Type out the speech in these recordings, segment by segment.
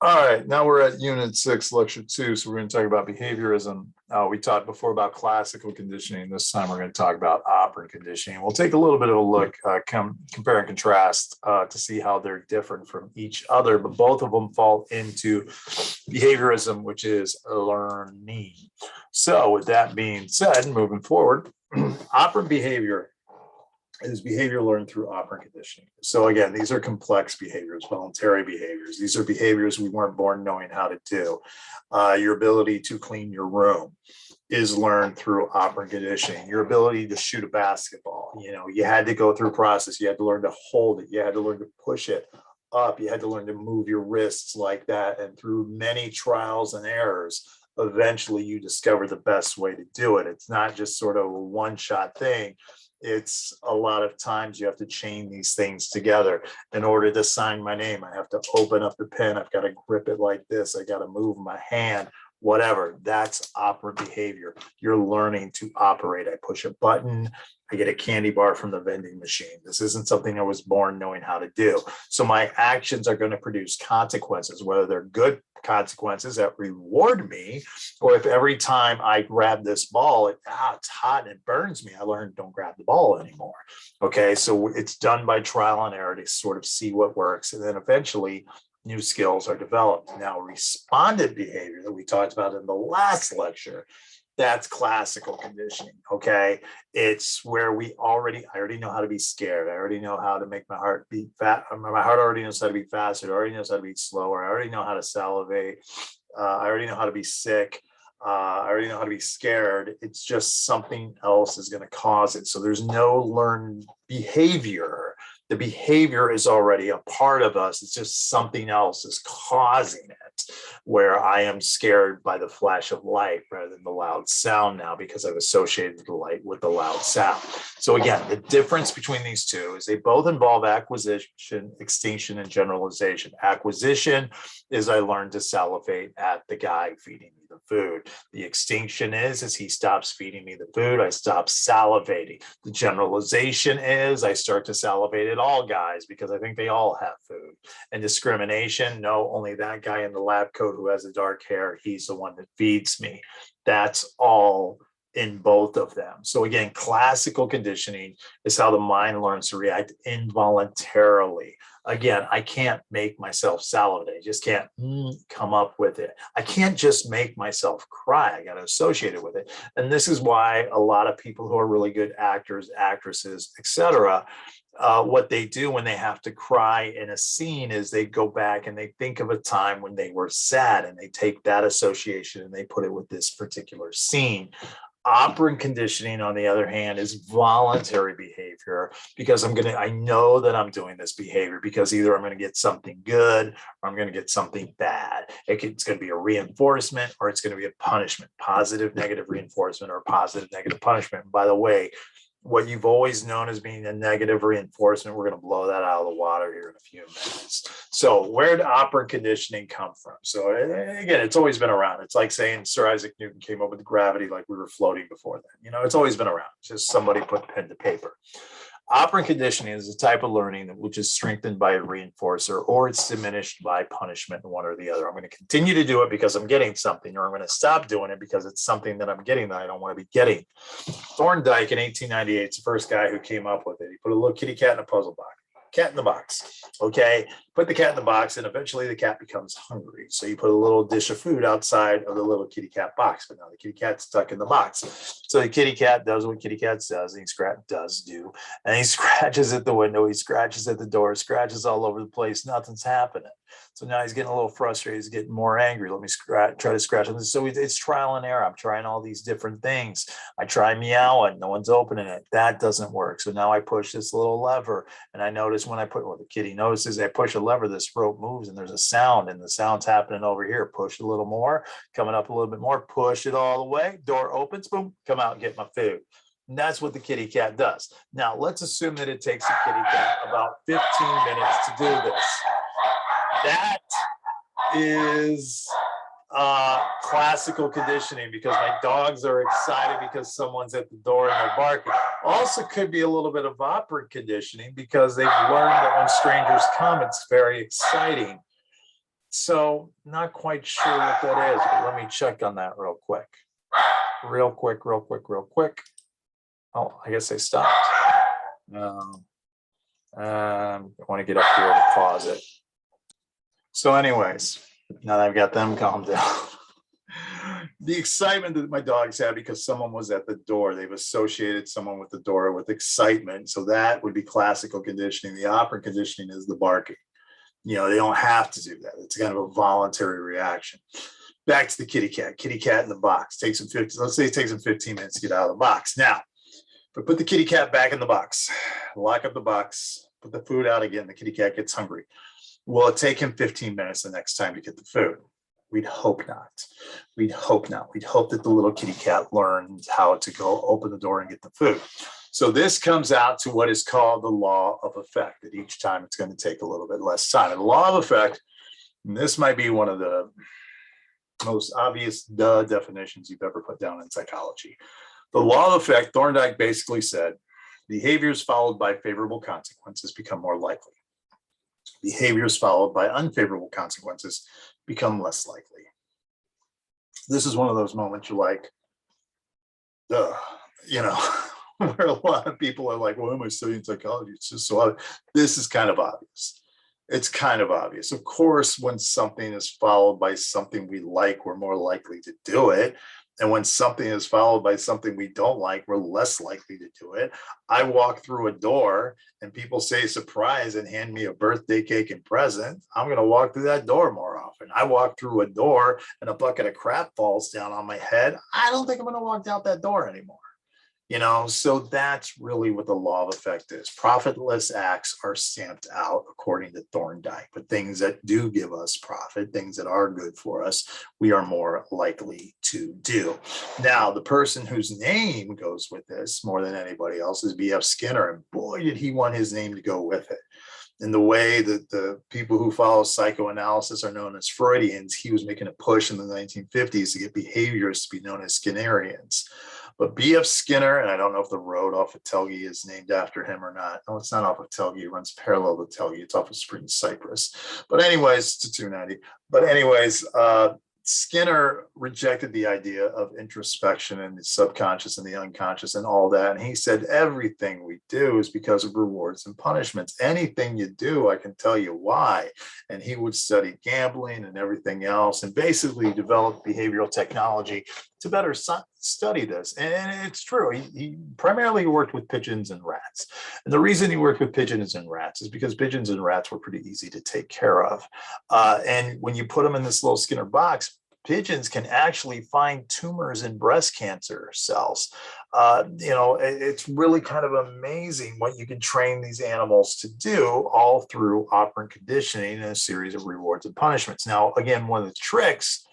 All right, now we're at Unit 6, Lecture 2. So we're going to talk about behaviorism. We talked before about classical conditioning. This time we're going to talk about operant conditioning. We'll take a little bit of a look, compare and contrast to see how they're different from each other, but both of them fall into behaviorism, which is learning. So with that being said, moving forward, operant behavior is behavior learned through operant conditioning. So again, these are complex behaviors, voluntary behaviors. These are behaviors we weren't born knowing how to do. Your ability to clean your room is learned through operant conditioning. Your ability to shoot a basketball, you had to go through a process. You had to learn to hold it. You had to learn to push it up. You had to learn to move your wrists like that. And through many trials and errors, eventually you discover the best way to do it. It's not just sort of a one-shot thing. It's a lot of times you have to chain these things together. In order to sign my name, I have to open up the pen. I've got to grip it like this. I got to move my hand, whatever. That's operant behavior. You're learning to operate. I push a button. I get a candy bar from the vending machine. This isn't something I was born knowing how to do. So my actions are going to produce consequences, whether they're good consequences that reward me, or if every time I grab this ball, it's hot and it burns me, I learned don't grab the ball anymore. Okay, so it's done by trial and error to sort of see what works. And then eventually new skills are developed. Now, respondent behavior that we talked about in the last lecture, that's classical conditioning. Okay, it's where I already know how to be scared. I already know how to make my heart beat fast. My heart already knows how to beat faster. It already knows how to beat slower. I already know how to salivate. I already know how to be sick. I already know how to be scared. It's just something else is going to cause it. So there's no learned behavior. The behavior is already a part of us. It's just something else is causing it, where I am scared by the flash of light rather than the loud sound now because I've associated the light with the loud sound. So again, the difference between these two is they both involve acquisition, extinction, and generalization. Acquisition is I learned to salivate at the guy feeding me the food. The extinction is he stops feeding me the food, I stop salivating. The generalization is I start to salivate at all guys because I think they all have food. And discrimination, no, only that guy in the lab coat who has the dark hair, he's the one that feeds me. That's all in both of them. So again, classical conditioning is how the mind learns to react involuntarily. Again, I can't make myself salivate. I just can't come up with it. I can't just make myself cry. I got to associate it with it. And this is why a lot of people who are really good actors, actresses, etc., what they do when they have to cry in a scene is they go back and they think of a time when they were sad and they take that association and they put it with this particular scene. Operant conditioning, on the other hand, is voluntary behavior because I know that I'm doing this behavior because either I'm going to get something good or I'm going to get something bad. It's going to be a reinforcement or it's going to be a punishment, positive, negative reinforcement or positive, negative punishment. And by the way, what you've always known as being a negative reinforcement, we're going to blow that out of the water here in a few minutes. So where did operant conditioning come from? So again, it's always been around. It's like saying Sir Isaac Newton came up with gravity like we were floating before then. It's always been around. It's just somebody put pen to paper. Operant conditioning is a type of learning which is strengthened by a reinforcer or it's diminished by punishment, one or the other. I'm going to continue to do it because I'm getting something, or I'm going to stop doing it because it's something that I'm getting that I don't want to be getting. Thorndike in 1898 is the first guy who came up with it. He put a little kitty cat in a puzzle box. Cat in the box. Okay, put the cat in the box, and eventually the cat becomes hungry. So you put a little dish of food outside of the little kitty cat box, but now the kitty cat's stuck in the box. So the kitty cat does what kitty cat does, and he scratches at the window, he scratches at the door, scratches all over the place. Nothing's happening. So now he's getting a little frustrated. He's getting more angry. Let me try to scratch on this. So it's trial and error. I'm trying all these different things. I try meowing. No one's opening it. That doesn't work. So now I push this little lever, and I notice when the kitty notices I push a lever, this rope moves, and there's a sound, and the sound's happening over here. Push a little more, coming up a little bit more. Push it all the way. Door opens. Boom. Come out and get my food. And that's what the kitty cat does. Now let's assume that it takes a kitty cat about 15 minutes to do this. That is classical conditioning because my dogs are excited because someone's at the door and they're barking. Also could be a little bit of operant conditioning because they've learned that when strangers come, it's very exciting. So not quite sure what that is, but let me check on that real quick. Real quick. Oh, I guess they stopped. I want to get up here to pause it. So anyways, now that I've got them calmed down, the excitement that my dogs had because someone was at the door, they've associated someone with the door with excitement. So that would be classical conditioning. The operant conditioning is the barking. They don't have to do that. It's kind of a voluntary reaction. Back to the kitty cat in the box. Let's say it takes them 15 minutes to get out of the box. Now, if I put the kitty cat back in the box, lock up the box, put the food out again, the kitty cat gets hungry. Will it take him 15 minutes the next time to get the food? We'd hope not. We'd hope that the little kitty cat learns how to go open the door and get the food. So this comes out to what is called the law of effect, that each time it's going to take a little bit less time. And the law of effect, and this might be one of the most obvious definitions you've ever put down in psychology. The law of effect, Thorndike basically said, behaviors followed by favorable consequences become more likely. Behaviors followed by unfavorable consequences become less likely. This is one of those moments you're like, where a lot of people are like, well, am I studying psychology? It's just so obvious. This is kind of obvious. It's kind of obvious. Of course, when something is followed by something we like, we're more likely to do it. And when something is followed by something we don't like, we're less likely to do it. I walk through a door and people say surprise and hand me a birthday cake and present. I'm going to walk through that door more often. I walk through a door and a bucket of crap falls down on my head. I don't think I'm going to walk out that door anymore. So that's really what the law of effect is. Profitless acts are stamped out according to Thorndike, but things that do give us profit, things that are good for us, we are more likely to do. Now, the person whose name goes with this more than anybody else is B.F. Skinner, and boy, did he want his name to go with it. In the way that the people who follow psychoanalysis are known as Freudians, he was making a push in the 1950s to get behaviorists to be known as Skinnerians. But B.F. Skinner, and I don't know if the road off of Telge is named after him or not. No, it's not off of Telge. It runs parallel to Telge. It's off of Spring Cypress. But anyways, to 290. But anyways, Skinner rejected the idea of introspection and the subconscious and the unconscious and all that. And he said, everything we do is because of rewards and punishments. Anything you do, I can tell you why. And he would study gambling and everything else and basically develop behavioral technology to better study this. And it's true. He primarily worked with pigeons and rats. And the reason he worked with pigeons and rats is because pigeons and rats were pretty easy to take care of. And when you put them in this little Skinner box, pigeons can actually find tumors in breast cancer cells. It's really kind of amazing what you can train these animals to do all through operant conditioning and a series of rewards and punishments. Now, again, one of the tricks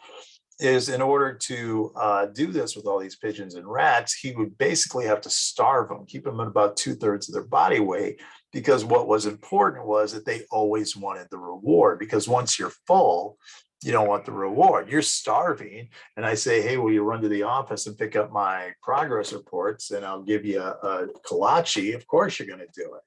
is in order to do this with all these pigeons and rats, he would basically have to starve them, keep them at about 2/3 of their body weight, because what was important was that they always wanted the reward, because once you're full, you don't want the reward. You're starving. And I say, hey, will you run to the office and pick up my progress reports and I'll give you a kolache? Of course you're going to do it.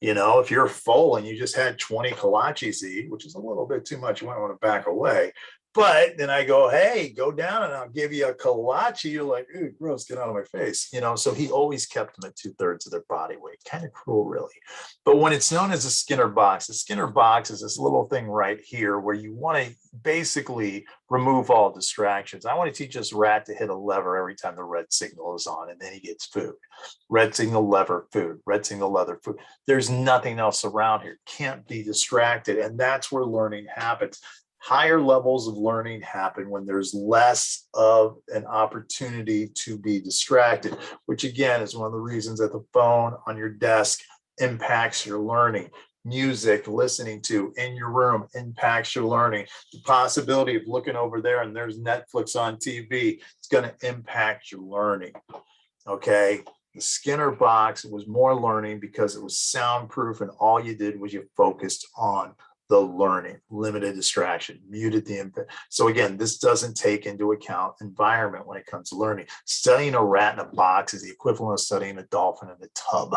If you're full and you just had 20 kolaches to eat, which is a little bit too much, you might want to back away. But then I go, hey, go down and I'll give you a kolache. You're like, ooh, gross, get out of my face. So he always kept them at 2/3 of their body weight. Kind of cruel, really. But when it's known as a Skinner box, the Skinner box is this little thing right here where you want to basically remove all distractions. I want to teach this rat to hit a lever every time the red signal is on, and then he gets food. Red signal, lever, food. Red signal, lever, food. There's nothing else around here. Can't be distracted. And that's where learning happens. Higher levels of learning happen when there's less of an opportunity to be distracted, which again is one of the reasons that the phone on your desk impacts your learning. Music, listening to in your room impacts your learning. The possibility of looking over there and there's Netflix on TV, it's going to impact your learning. Okay. The Skinner box was more learning because it was soundproof and all you did was you focused on the learning, limited distraction, muted the input. So again, this doesn't take into account environment when it comes to learning. Studying a rat in a box is the equivalent of studying a dolphin in a tub.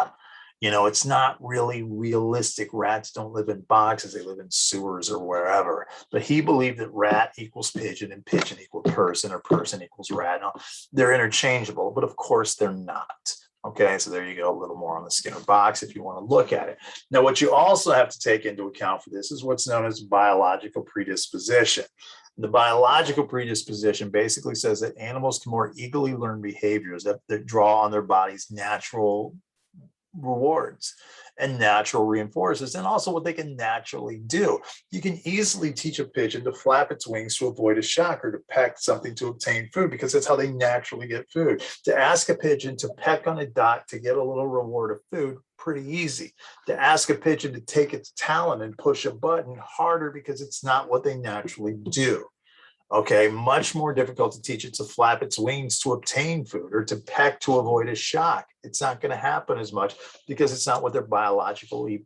You know, it's not really realistic. Rats don't live in boxes. They live in sewers or wherever. But he believed that rat equals pigeon and pigeon equals person or person equals rat. Now, they're interchangeable, but of course they're not. Okay, so there you go, a little more on the Skinner box if you want to look at it. Now, what you also have to take into account for this is what's known as biological predisposition. The biological predisposition basically says that animals can more easily learn behaviors that draw on their body's natural rewards and natural reinforcers, and also what they can naturally do. You can easily teach a pigeon to flap its wings to avoid a shock or to peck something to obtain food, because that's how they naturally get food. To ask a pigeon to peck on a dot to get a little reward of food, pretty easy. To ask a pigeon to take its talon and push a button, harder, because it's not what they naturally do. Okay, much more difficult to teach it to flap its wings to obtain food or to peck to avoid a shock. It's not going to happen as much because it's not what they're biologically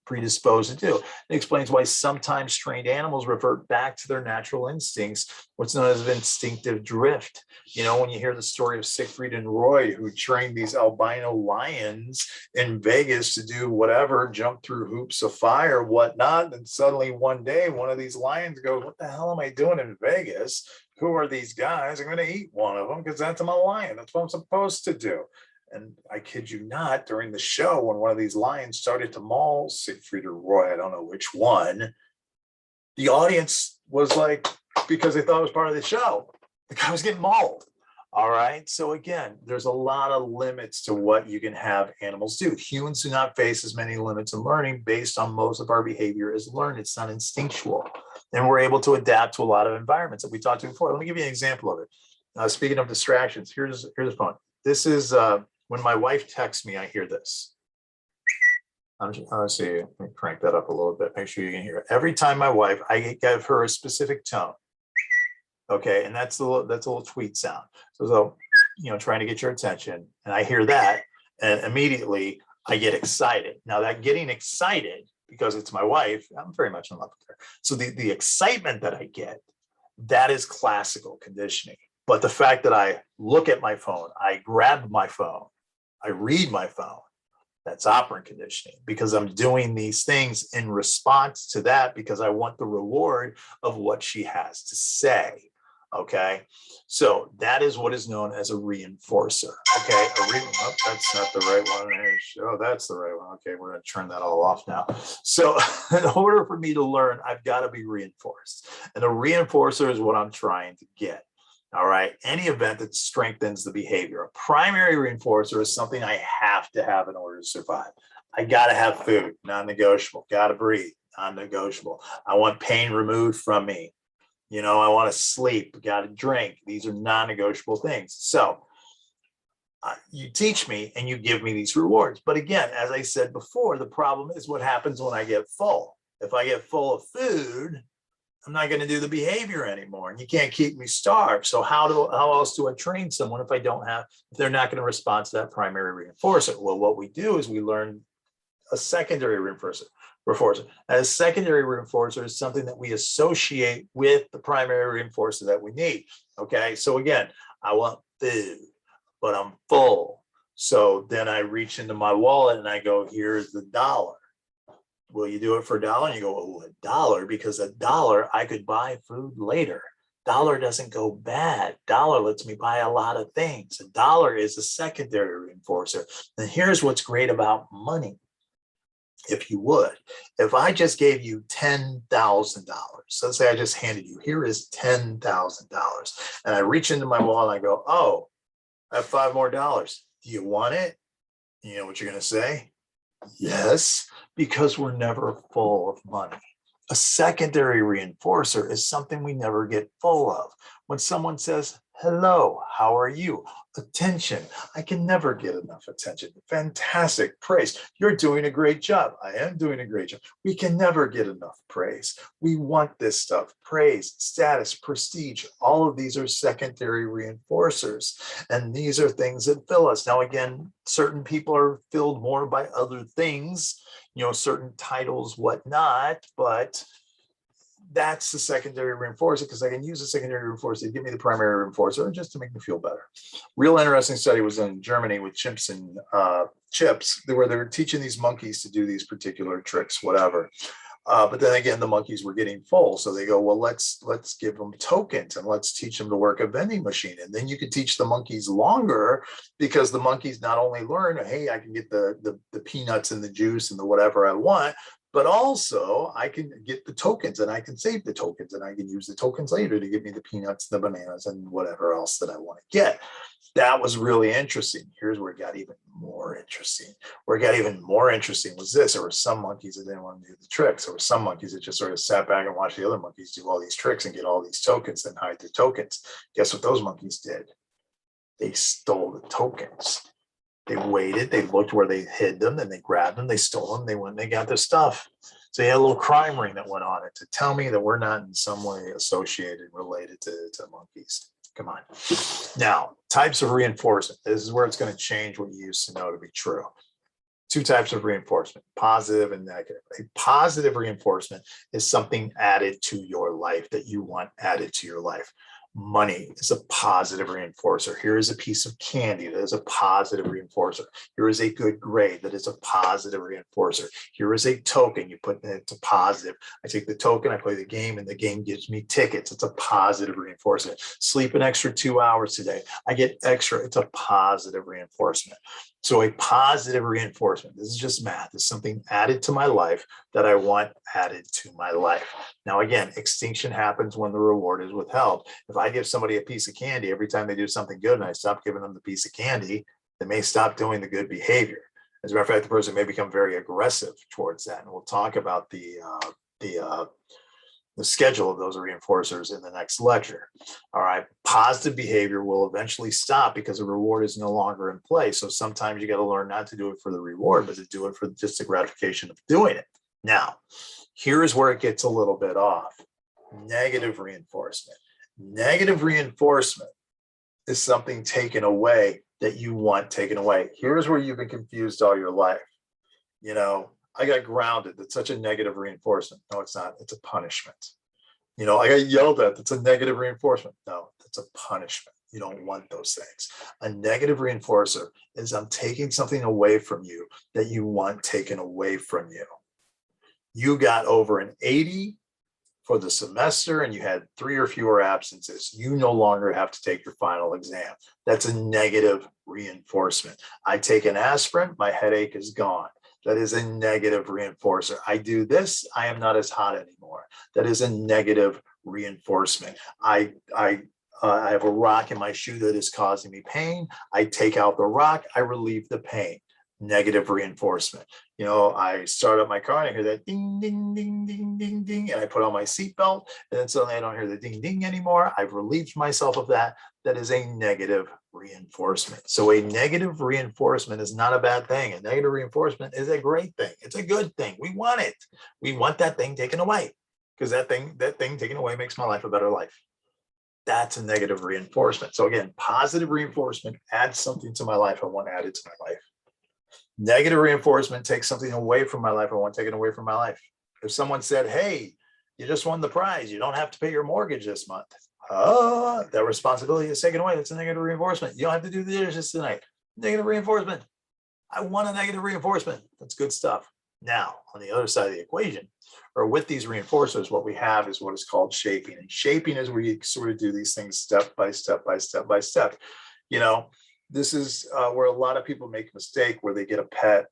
predisposed to do. It explains why sometimes trained animals revert back to their natural instincts, what's known as instinctive drift. You know, when you hear the story of Siegfried and Roy, who trained these albino lions in Vegas to do whatever, jump through hoops of fire, whatnot, and suddenly one day one of these lions goes, "What the hell am I doing in Vegas? Who are these guys? I'm going to eat one of them because that's my lion. That's what I'm supposed to do." And I kid you not, during the show, when one of these lions started to maul Siegfried or Roy, I don't know which one, the audience was like, because they thought it was part of the show, the guy was getting mauled. All right. So again, there's a lot of limits to what you can have animals do. Humans do not face as many limits in learning based on most of our behavior is learned. It's not instinctual. And we're able to adapt to a lot of environments that we talked to before. Let me give you an example of it. Speaking of distractions, here's the phone. This is when my wife texts me, I hear this. Let's see, let me crank that up a little bit, make sure you can hear it. Every time my wife, I give her a specific tone. Okay, and that's a little tweet sound. So, you know, trying to get your attention, and I hear that, and immediately I get excited. Now that getting excited, because it's my wife, I'm very much in love with her. So the excitement that I get, that is classical conditioning. But the fact that I look at my phone, I grab my phone, I read my phone, that's operant conditioning, because I'm doing these things in response to that because I want the reward of what she has to say. Okay, so that is what is known as a reinforcer. Okay, that's not the right one. Oh, that's the right one. Okay, we're going to turn that all off now. So in order for me to learn, I've got to be reinforced. And a reinforcer is what I'm trying to get. All right, any event that strengthens the behavior. A primary reinforcer is something I have to have in order to survive. I got to have food, non-negotiable. Got to breathe, non-negotiable. I want pain removed from me. You know, I want to sleep, got to drink. These are non-negotiable things. So you teach me and you give me these rewards. But again, as I said before, the problem is what happens when I get full. If I get full of food, I'm not going to do the behavior anymore, and you can't keep me starved. So how else do I train someone if they're not going to respond to that primary reinforcer? Well, what we do is we learn a secondary reinforcer. As secondary reinforcer is something that we associate with the primary reinforcer that we need. Okay, so again, I want food, but I'm full. So then I reach into my wallet and I go, here's the $1. Will you do it for $1? And you go, oh, $1, because $1 I could buy food later. $1 doesn't go bad. $1 lets me buy a lot of things. $1 is a secondary reinforcer. And here's what's great about money. If you would, if I just gave you $10,000, let's say I just handed you, here is $10,000, and I reach into my wallet and I go, oh, I have $5 more. Do you want it? You know what you're going to say? Yes, because we're never full of money. A secondary reinforcer is something we never get full of. When someone says, hello, how are you? Attention. I can never get enough attention. Fantastic. Praise. You're doing a great job. I am doing a great job. We can never get enough praise. We want this stuff. Praise, status, prestige. All of these are secondary reinforcers. And these are things that fill us. Now, again, certain people are filled more by other things, you know, certain titles, whatnot, but that's the secondary reinforcer, because I can use the secondary reinforcer to give me the primary reinforcer just to make me feel better. Real interesting study was in Germany with chimps and chips, where they were teaching these monkeys to do these particular tricks, whatever. But then again, the monkeys were getting full. So they go, well, let's give them tokens and let's teach them to work a vending machine. And then you could teach the monkeys longer, because the monkeys not only learn, hey, I can get the peanuts and the juice and the whatever I want, but also I can get the tokens and I can save the tokens and I can use the tokens later to give me the peanuts, the bananas, and whatever else that I want to get. That was really interesting. Here's where it got even more interesting. Where it got even more interesting was this. There were some monkeys that didn't want to do the tricks. There were some monkeys that just sort of sat back and watched the other monkeys do all these tricks and get all these tokens and hide their tokens. Guess what those monkeys did? They stole the tokens. They waited, they looked where they hid them, then they grabbed them, they stole them, they went and they got their stuff. So you had a little crime ring that went on it to tell me that we're not in some way associated, related to monkeys. Come on. Now, types of reinforcement. This is where it's going to change what you used to know to be true. Two types of reinforcement, positive and negative. A positive reinforcement is something added to your life that you want added to your life. Money is a positive reinforcer. Here is a piece of candy that is a positive reinforcer. Here is a good grade that is a positive reinforcer. Here is a token. You put it to positive. I take the token, I play the game, and the game gives me tickets. It's a positive reinforcement. Sleep an extra 2 hours today. I get extra. It's a positive reinforcement. So a positive reinforcement, this is just math, is something added to my life that I want added to my life. Now, again, extinction happens when the reward is withheld. If I give somebody a piece of candy every time they do something good and I stop giving them the piece of candy, they may stop doing the good behavior. As a matter of fact, the person may become very aggressive towards that. And we'll talk about the schedule of those reinforcers in the next lecture. All right. Positive behavior will eventually stop because the reward is no longer in play. So sometimes you got to learn not to do it for the reward, but to do it for just the gratification of doing it. Now, here's where it gets a little bit off. Negative reinforcement. Negative reinforcement is something taken away that you want taken away. Here's where you've been confused all your life. You know, I got grounded. That's such a negative reinforcement. No, it's not. It's a punishment. You know, I got yelled at. That's a negative reinforcement. No, that's a punishment. You don't want those things. A negative reinforcer is I'm taking something away from you that you want taken away from you. You got over an 80 for the semester and you had 3 or fewer absences. You no longer have to take your final exam. That's a negative reinforcement. I take an aspirin, my headache is gone. That is a negative reinforcer. I do this, I am not as hot anymore. That is a negative reinforcement. I have a rock in my shoe that is causing me pain. I take out the rock, I relieve the pain. Negative reinforcement. You know, I start up my car and I hear that ding, ding, ding, ding, ding, ding, and I put on my seatbelt, and then suddenly I don't hear the ding, ding anymore. I've relieved myself of that. That is a negative reinforcement. So a negative reinforcement is not a bad thing. A negative reinforcement is a great thing. It's a good thing. We want it. We want that thing taken away, because that thing taken away makes my life a better life. That's a negative reinforcement. So again, positive reinforcement adds something to my life I want added to my life. Negative reinforcement takes something away from my life I want taken away from my life. If someone said, hey, you just won the prize, you don't have to pay your mortgage this month. That responsibility is taken away. That's a negative reinforcement. You don't have to do the dishes tonight. Negative reinforcement. I want a negative reinforcement. That's good stuff. Now, on the other side of the equation, or with these reinforcers, what we have is what is called shaping. And shaping is where you sort of do these things step by step by step by step. You know, this is where a lot of people make a mistake where they get a pet.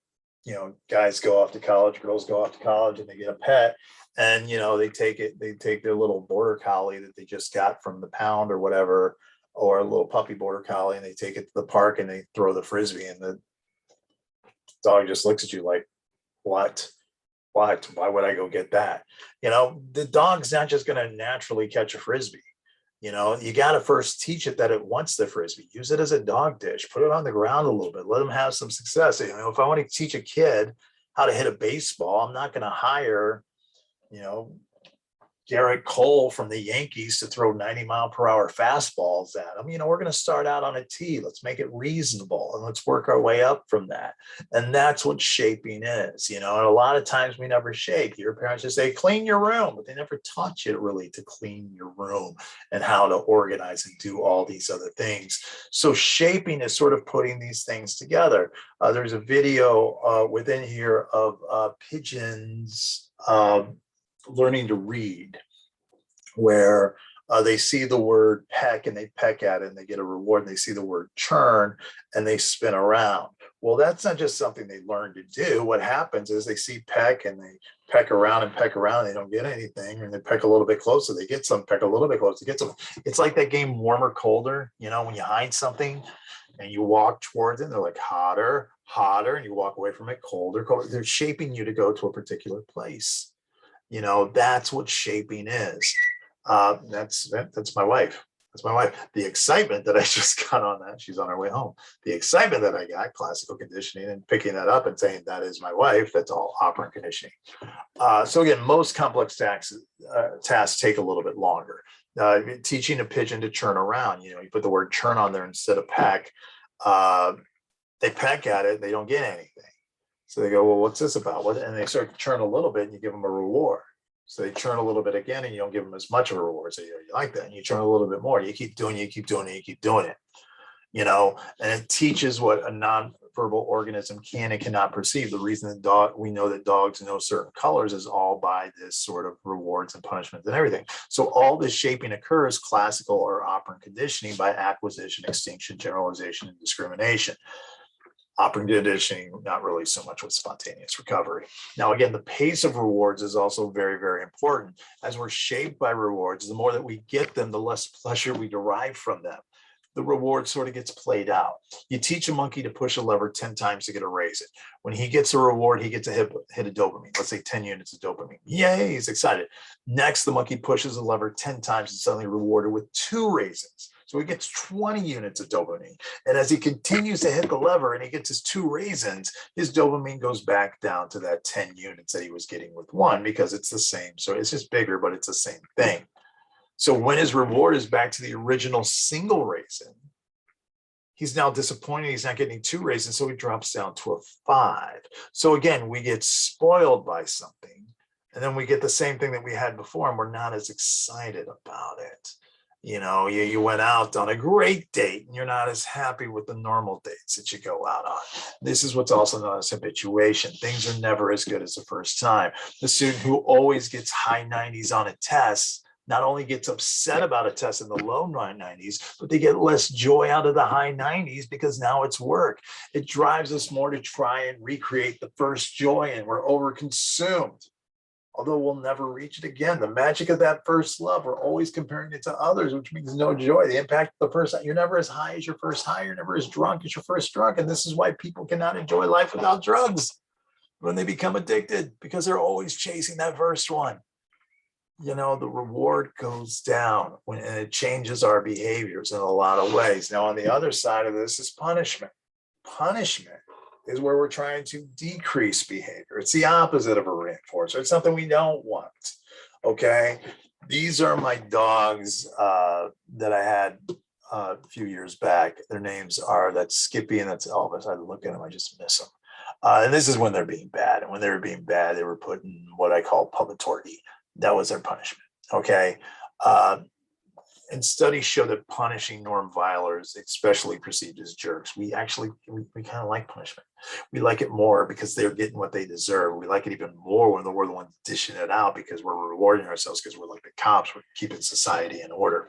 You know, guys go off to college, girls go off to college, and they get a pet. And, you know, they take their little border collie that they just got from the pound or whatever, or a little puppy border collie, and they take it to the park and they throw the Frisbee, and the dog just looks at you like, what? Why would I go get that? You know, the dog's not just going to naturally catch a Frisbee. You know, you got to first teach it that it wants the Frisbee. Use it as a dog dish. Put it on the ground a little bit. Let them have some success. You know, if I want to teach a kid how to hit a baseball, I'm not going to hire, you know, Garrett Cole from the Yankees to throw 90-mile-per-hour fastballs at him. We're going to start out on a tee. Let's make it reasonable and let's work our way up from that. And that's what shaping is, and a lot of times we never shape. Your parents just say, clean your room, but they never taught you really to clean your room and how to organize and do all these other things. So shaping is sort of putting these things together. There's a video within here of pigeons learning to read, where they see the word peck and they peck at it and they get a reward, and they see the word churn and they spin around. Well, that's not just something they learn to do. What happens is they see peck and they peck around and peck around, and they don't get anything, and they peck a little bit closer, they get some, peck a little bit closer, get some. It's like that game Warmer Colder, when you hide something and you walk towards it, and they're like hotter, hotter, and you walk away from it, colder, colder. They're shaping you to go to a particular place. That's what shaping is. That's my wife. That's my wife. The excitement that I just got on that, she's on her way home. The excitement that I got, classical conditioning, and picking that up and saying that is my wife, that's all operant conditioning. So again, most complex tasks take a little bit longer. Teaching a pigeon to churn around, you put the word churn on there instead of peck. They peck at it, they don't get anything. So they go, well, what's this about? And they start to churn a little bit and you give them a reward. So they churn a little bit again and you don't give them as much of a reward. So you like that. And you churn a little bit more. You keep doing it, you keep doing it, you keep doing it. And it teaches what a nonverbal organism can and cannot perceive. The reason that we know that dogs know certain colors is all by this sort of rewards and punishments and everything. So all this shaping occurs, classical or operant conditioning, by acquisition, extinction, generalization, and discrimination. Operant conditioning, not really so much with spontaneous recovery. Now, again, the pace of rewards is also very, very important. As we're shaped by rewards, the more that we get them, the less pleasure we derive from them. The reward sort of gets played out. You teach a monkey to push a lever 10 times to get a raise. When he gets a reward, he gets a hit a dopamine. Let's say 10 units of dopamine. Yay, he's excited. Next, the monkey pushes a lever 10 times and suddenly rewarded with 2 raisins. So he gets 20 units of dopamine. And as he continues to hit the lever and he gets his 2 raisins, his dopamine goes back down to that 10 units that he was getting with 1, because it's the same. So it's just bigger, but it's the same thing. So when his reward is back to the original single raisin, he's now disappointed. He's not getting 2 raisins, so he drops down to a 5. So again, we get spoiled by something, and then we get the same thing that we had before, and we're not as excited about it. You went out on a great date and you're not as happy with the normal dates that you go out on. This is what's also known as habituation. Things are never as good as the first time. The student who always gets high 90s on a test not only gets upset about a test in the low 90s, but they get less joy out of the high 90s because now it's work. It drives us more to try and recreate the first joy, and we're overconsumed. Although we'll never reach it again. The magic of that first love, we're always comparing it to others, which means no joy. The impact of the first, you're never as high as your first high. You're never as drunk as your first drunk. And this is why people cannot enjoy life without drugs when they become addicted, because they're always chasing that first one. The reward goes down and it changes our behaviors in a lot of ways. Now, on the other side of this is punishment. Punishment is where we're trying to decrease behavior. It's the opposite of a reinforcer. It's something we don't want. Okay. These are my dogs that I had a few years back. Their names are, that's Skippy and that's Elvis. I look at them, I just miss them. And this is when they're being bad. And when they were being bad, they were put in what I call public tortie. That was their punishment. Okay. And studies show that punishing norm violers, especially perceived as jerks, we kind of like punishment. We like it more because they're getting what they deserve. We like it even more when we're the ones dishing it out, because we're rewarding ourselves, because we're like the cops, we're keeping society in order.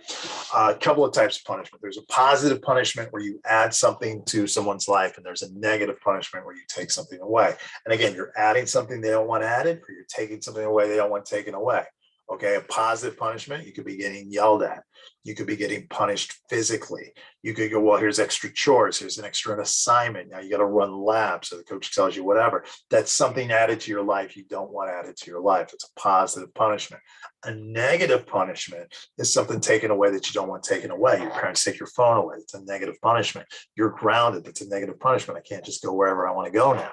A couple of types of punishment. There's a positive punishment where you add something to someone's life, and there's a negative punishment where you take something away. And again, you're adding something they don't want added, or you're taking something away they don't want taken away. Okay, a positive punishment, you could be getting yelled at. You could be getting punished physically. You could go, well, here's extra chores. Here's an extra assignment. Now you got to run laps. So the coach tells you whatever. That's something added to your life you don't want added to your life. It's a positive punishment. A negative punishment is something taken away that you don't want taken away. Your parents take your phone away. It's a negative punishment. You're grounded. It's a negative punishment. I can't just go wherever I want to go now.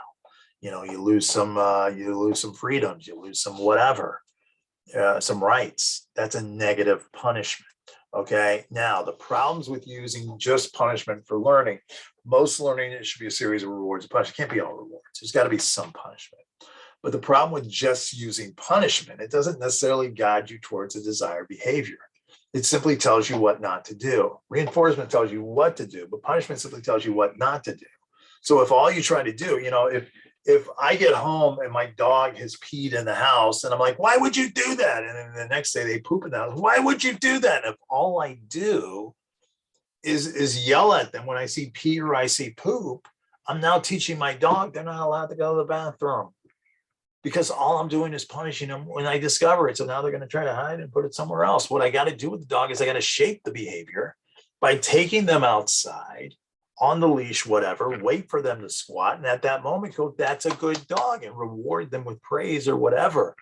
You lose some freedoms. You lose some whatever. some rights. That's a negative punishment. Okay. Now, the problems with using just punishment for learning, most learning, it should be a series of rewards and punishment. It can't be all rewards. There's got to be some punishment. But the problem with just using punishment, it doesn't necessarily guide you towards a desired behavior. It simply tells you what not to do. Reinforcement tells you what to do, but punishment simply tells you what not to do. So if all you try to do, if I get home and my dog has peed in the house and I'm like, why would you do that? And then the next day they poop in the house. Why would you do that? And if all I do is yell at them when I see pee or I see poop, I'm now teaching my dog they're not allowed to go to the bathroom, because all I'm doing is punishing them when I discover it. So now they're going to try to hide and put it somewhere else. What I got to do with the dog is I got to shape the behavior by taking them outside on the leash, whatever, wait for them to squat. And at that moment, go, that's a good dog, and reward them with praise or whatever.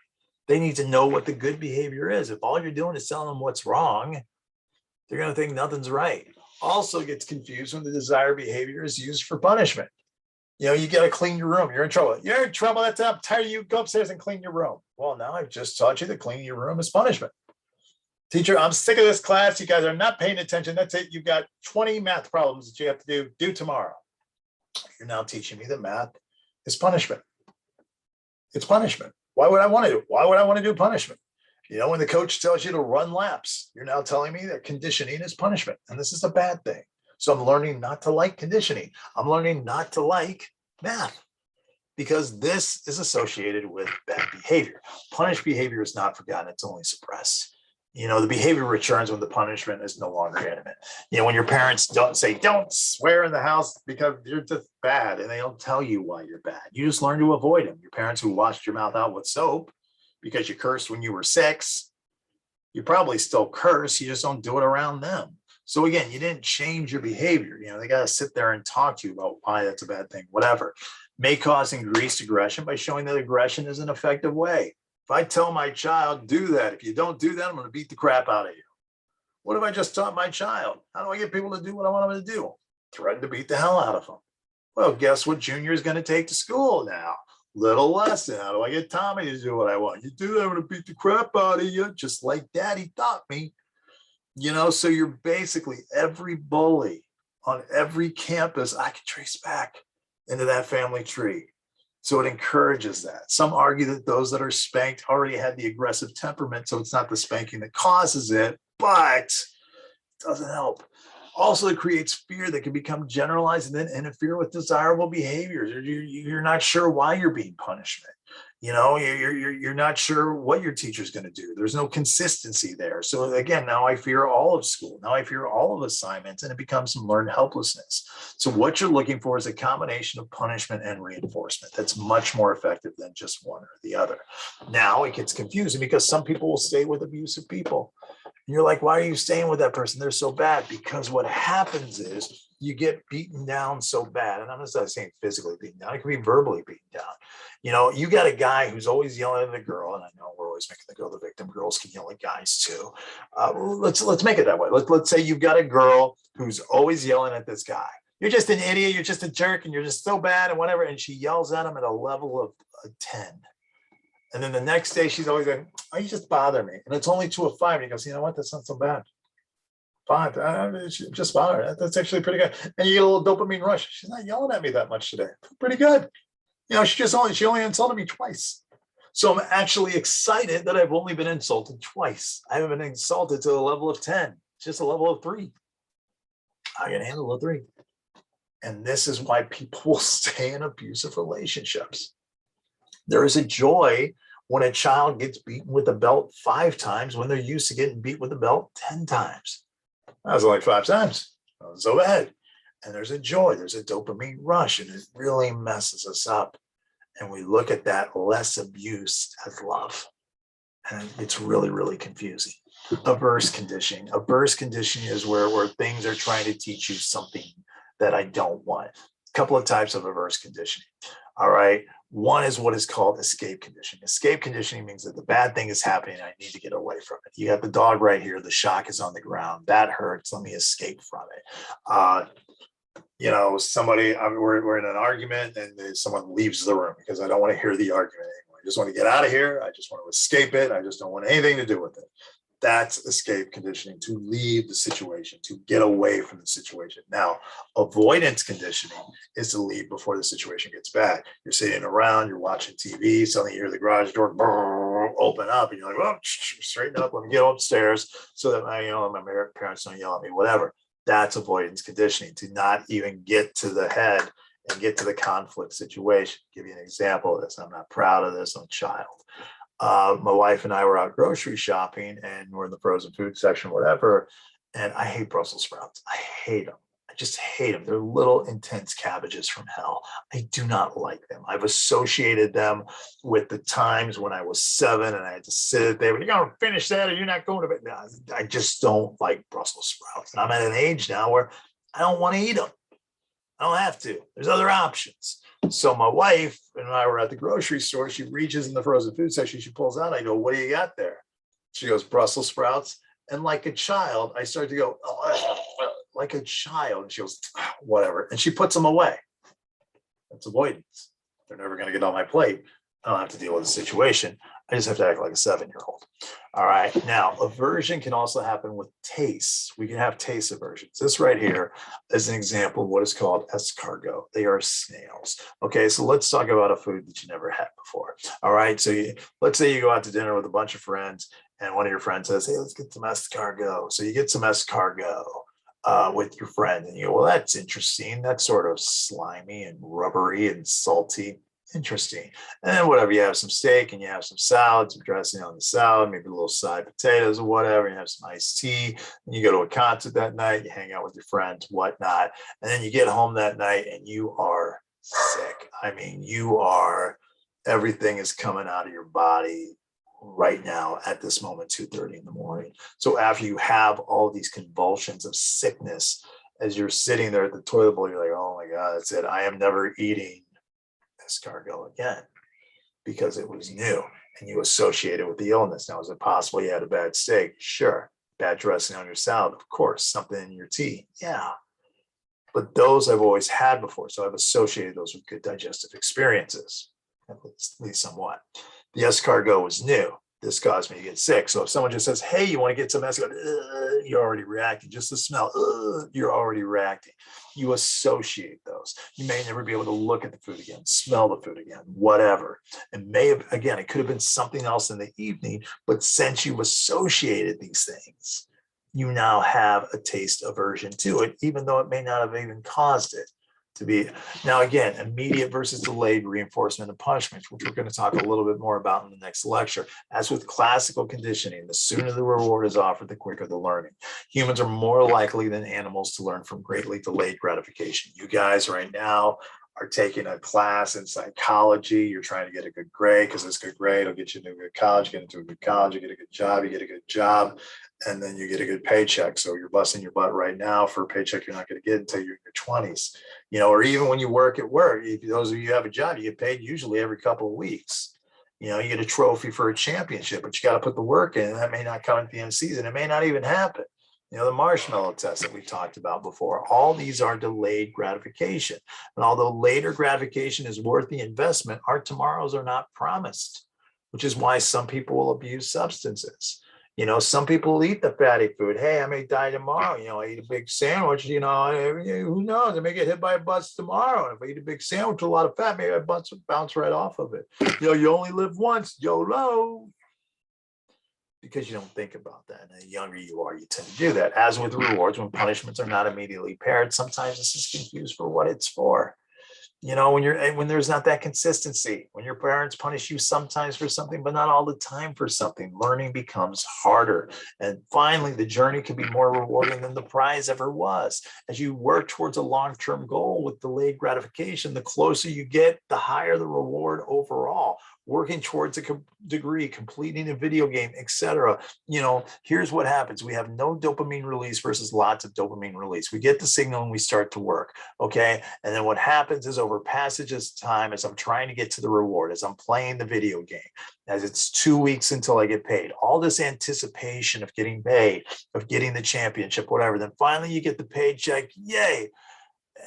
They need to know what the good behavior is. If all you're doing is telling them what's wrong, they're going to think nothing's right. Also gets confused when the desired behavior is used for punishment. You got to clean your room. You're in trouble. You're in trouble. That's it. I'm tired of you. Go upstairs and clean your room. Well, now I've just taught you that cleaning your room is punishment. Teacher, I'm sick of this class. You guys are not paying attention. That's it. You've got 20 math problems that you have to do tomorrow. You're now teaching me that math is punishment. It's punishment. Why would I want to do? Why would I want to do punishment? When the coach tells you to run laps, you're now telling me that conditioning is punishment. And this is a bad thing. So I'm learning not to like conditioning. I'm learning not to like math, because this is associated with bad behavior. Punished behavior is not forgotten. It's only suppressed. The behavior returns when the punishment is no longer intimate. When your parents don't swear in the house because you're just bad, and they don't tell you why you're bad. You just learn to avoid them. Your parents who washed your mouth out with soap because you cursed when you were 6, you probably still curse. You just don't do it around them. So again, you didn't change your behavior. They got to sit there and talk to you about why that's a bad thing, whatever. May cause increased aggression by showing that aggression is an effective way. If I tell my child, do that, if you don't do that, I'm going to beat the crap out of you. What have I just taught my child? How do I get people to do what I want them to do? Threaten to beat the hell out of them. Well, guess what Junior is going to take to school now? Little lesson. How do I get Tommy to do what I want? You do that, I'm going to beat the crap out of you, just like Daddy taught me. So you're basically every bully on every campus I can trace back into that family tree. So it encourages that. Some argue that those that are spanked already had the aggressive temperament, so it's not the spanking that causes it, but it doesn't help. Also, it creates fear that can become generalized and then interfere with desirable behaviors. You're not sure why you're being punished. You're not sure what your teacher's going to do. There's no consistency there. So again, now I fear all of school. Now I fear all of assignments, and it becomes some learned helplessness. So what you're looking for is a combination of punishment and reinforcement that's much more effective than just one or the other. Now it gets confusing because some people will stay with abusive people. And you're like, why are you staying with that person? They're so bad. Because what happens is you get beaten down so bad. And I'm not saying physically beaten down. It can be verbally beaten down. You got a guy who's always yelling at a girl, and I know we're always making the girl the victim. Girls can yell at guys too. Let's make it that way. Let's say you've got a girl who's always yelling at this guy. You're just an idiot. You're just a jerk, and you're just so bad, and whatever. And she yells at him at a level of a 10. And then the next day she's always like, "Oh, you just bother me." And it's only to a 5. And he goes, "You know what? That's not so bad. 5. Just bother. That's actually pretty good." And you get a little dopamine rush. She's not yelling at me that much today. Pretty good. She only insulted me twice. So I'm actually excited that I've only been insulted twice. I haven't been insulted to a level of 10, just a level of 3. I can handle a 3. And this is why people will stay in abusive relationships. There is a joy when a child gets beaten with a belt 5 times when they're used to getting beat with a belt 10 times. That was only 5 times. That was so bad. And there's a joy, there's a dopamine rush, and it really messes us up. And we look at that less abuse as love. And it's really, really confusing. Averse conditioning. Averse conditioning is where things are trying to teach you something that I don't want. A couple of types of averse conditioning. All right. One is what is called escape conditioning. Escape conditioning means that the bad thing is happening. I need to get away from it. You got the dog right here. The shock is on the ground. That hurts. Let me escape from it. We're in an argument and someone leaves the room because I don't want to hear the argument anymore. I just want to get out of here. I just want to escape it. I just don't want anything to do with it. That's escape conditioning, to leave the situation, to get away from the situation. Now, avoidance conditioning is to leave before the situation gets bad. You're sitting around, you're watching TV, suddenly you hear the garage door open up, and you're like, well, straighten up, let me get upstairs so that my parents don't yell at me, whatever. That's avoidance conditioning, to not even get to the head and get to the conflict situation. I'll give you an example of this. I'm not proud of this. I'm a child. My wife and I were out grocery shopping, and we're in the frozen food section, whatever. And I hate Brussels sprouts. I hate them. I just hate them. They're little intense cabbages from hell. I do not like them. I've associated them with the times when I was 7 and I had to sit there, but you're going to finish that or you're not going to bed. No, I just don't like Brussels sprouts. And I'm at an age now where I don't want to eat them. I don't have to. There's other options. So my wife and I were at the grocery store. She reaches in the frozen food section. She pulls out. I go, what do you got there? She goes, Brussels sprouts. And like a child, I start to go, oh, like a child. And she goes, whatever. And she puts them away. That's avoidance. They're never going to get on my plate. I don't have to deal with the situation. I just have to act like a 7-year-old. All right. Now, aversion can also happen with tastes. We can have taste aversions. This right here is an example of what is called escargot. They are snails. Okay. So let's talk about a food that you never had before. All right. So let's say you go out to dinner with a bunch of friends, and one of your friends says, hey, let's get some escargot. So you get some escargot with your friend, and you go, well, that's interesting. That's sort of slimy and rubbery and salty. Interesting. And then whatever, you have some steak and you have some salad, some dressing on the salad, maybe a little side potatoes or whatever. You have some iced tea, and you go to a concert that night, you hang out with your friends, whatnot. And then you get home that night and you are sick. I mean, everything is coming out of your body right now at this moment, 2:30 in the morning. So after you have all these convulsions of sickness, as you're sitting there at the toilet bowl, you're like, oh my God, that's it. I am never eating escargot again, because it was new and you associate it with the illness. Now, is it possible you had a bad steak? Sure. Bad dressing on your salad? Of course. Something in your tea? Yeah. But those I've always had before. So I've associated those with good digestive experiences, at least somewhat. The escargot was new. This caused me to get sick. So if someone just says, hey, you want to get some escargot, you're already reacting. Just the smell, you're already reacting. You associate those. You may never be able to look at the food again, smell the food again, whatever. It may have, again, it could have been something else in the evening, but since you associated these things, you now have a taste aversion to it, even though it may not have even caused it to be. Now, again, immediate versus delayed reinforcement and punishment, which we're going to talk a little bit more about in the next lecture. As with classical conditioning, the sooner the reward is offered, the quicker the learning. Humans are more likely than animals to learn from greatly delayed gratification. You guys right now are taking a class in psychology. You're trying to get a good grade, because this good grade will get you into a good college, get into a good college, you get a good job, and then you get a good paycheck. So you're busting your butt right now for a paycheck you're not going to get until you're in your 20s, or even when you work at work. If those of you who have a job, you get paid usually every couple of weeks. You get a trophy for a championship, but you got to put the work in. And that may not come at the end of the season. It may not even happen. The marshmallow test that we talked about before, all these are delayed gratification. And although later gratification is worth the investment, our tomorrows are not promised, which is why some people will abuse substances. Some people eat the fatty food. Hey, I may die tomorrow. I eat a big sandwich, who knows? I may get hit by a bus tomorrow. And if I eat a big sandwich with a lot of fat, maybe I bounce right off of it. You only live once, YOLO. Because you don't think about that. And the younger you are, you tend to do that. As with rewards, when punishments are not immediately paired, sometimes this is confused for what it's for. When there's not that consistency, when your parents punish you sometimes for something, but not all the time for something, learning becomes harder. And finally, the journey can be more rewarding than the prize ever was. As you work towards a long-term goal with delayed gratification, the closer you get, the higher the reward overall. Working towards a degree, completing a video game, etc. Here's what happens. We have no dopamine release versus lots of dopamine release. We get the signal and we start to work, okay? And then what happens is, over passage of time, as I'm trying to get to the reward, as I'm playing the video game, as it's 2 weeks until I get paid, all this anticipation of getting paid, of getting the championship, whatever, then finally you get the paycheck, yay!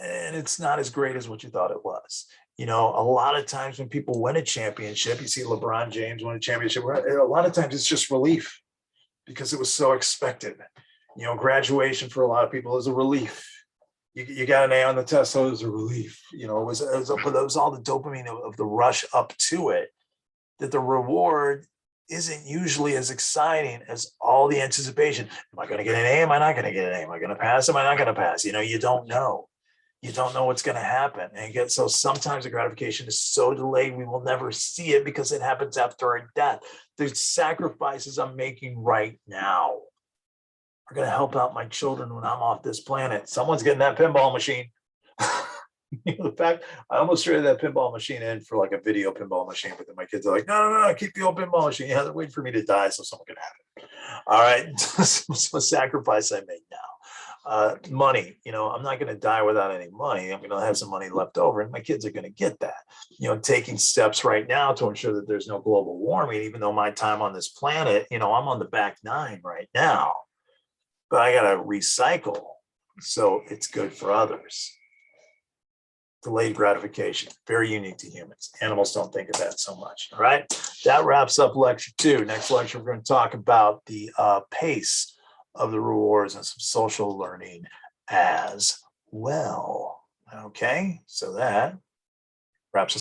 And it's not as great as what you thought it was. You know, a lot of times when people win a championship, you see LeBron James win a championship, a lot of times it's just relief because it was so expected. You know, graduation for a lot of people is a relief. You got an A on the test, so it was a relief. You know, but it was all the dopamine of the rush up to it, that the reward isn't usually as exciting as all the anticipation. Am I going to get an A? Am I not going to get an A? Am I going to pass? Am I not going to pass? You know, you don't know. You don't know what's going to happen. And again, so sometimes the gratification is so delayed, we will never see it because it happens after our death. The sacrifices I'm making right now are going to help out my children when I'm off this planet. Someone's getting that pinball machine. You know, the fact I almost traded that pinball machine in for like a video pinball machine, but then my kids are like, no, keep the old pinball machine. Yeah, they're waiting for me to die so someone can have it. All right. So sacrifice I made now. Money, you know, I'm not going to die without any money. I'm going to have some money left over, and my kids are going to get that. You know, taking steps right now to ensure that there's no global warming, even though my time on this planet, you know, I'm on the back nine right now, but I got to recycle. So it's good for others. Delayed gratification, very unique to humans. Animals don't think of that so much. All right. That wraps up lecture 2. Next lecture, we're going to talk about the pace of the rewards and some social learning as well. Okay. So that wraps us